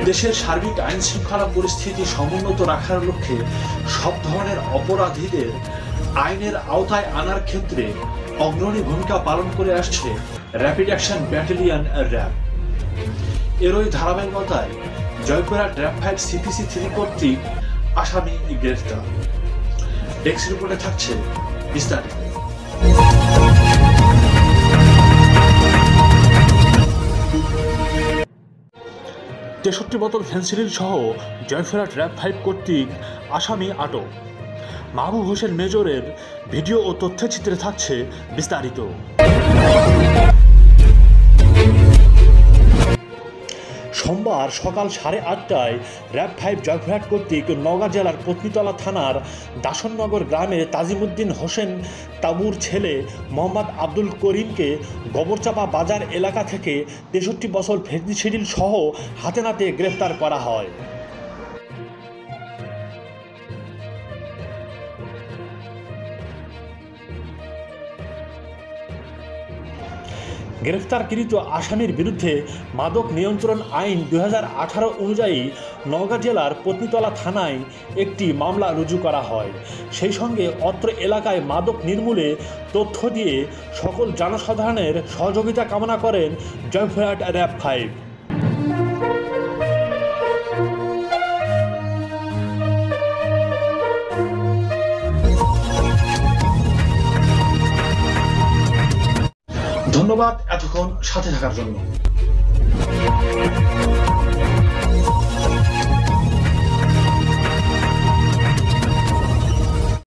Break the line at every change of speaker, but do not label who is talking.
দেশের সার্বিক আইন শৃঙ্খলা পরিস্থিতি সমুন্নত রাখার লক্ষ্যে সব ধরনের অপরাধীদের আইনের আওতায় আনার ক্ষেত্রে অগ্রণী ভূমিকা পালন করে আসছে র্যাপিড অ্যাকশন ব্যাটালিয়ন র্যাব। এরই ধারাবাহিকতায় জয়পুরহাট র্যাব 5 CPC 3 কর্তৃক আসামি গ্রেফতার। ডেস্ক রিপোর্টে থাকছে বিস্তারিত। 63 বোতল ফেন্সিডিল সহ জয়পুরহাট র্যাব 5 কর্তৃক আসামি আটক। মাহবুব হোসেন মেজরের ভিডিও ও তথ্যচিত্রে থাকছে বিস্তারিত। সোমবার সকাল 8:30টায় র্যাব 5 জয়পুরহাট কর্তৃক নওগাঁ জেলার পত্নীতলা থানার দাসননগর গ্রামের তাজিমুদ্দিন হোসেন তাবুর ছেলে মোহাম্মদ আব্দুল করিমকে গোবরচাপা বাজার এলাকা থেকে 63 বোতল ফেন্সিডিল সহ হাতে নাতে গ্রেফতার করা হয়। গ্রেফতারকৃত আসামির বিরুদ্ধে মাদক নিয়ন্ত্রণ আইন 2018 অনুযায়ী নওগাঁ জেলার পত্নীতলা থানায় একটি মামলা রুজু করা হয়। সেই সঙ্গে অত্র এলাকায় মাদক নির্মূলে তথ্য দিয়ে সকল জনসাধারণের সহযোগিতা কামনা করেন জয়পুরহাট র্যাব 5। ধন্যবাদ এতক্ষণ সাথে থাকার জন্য।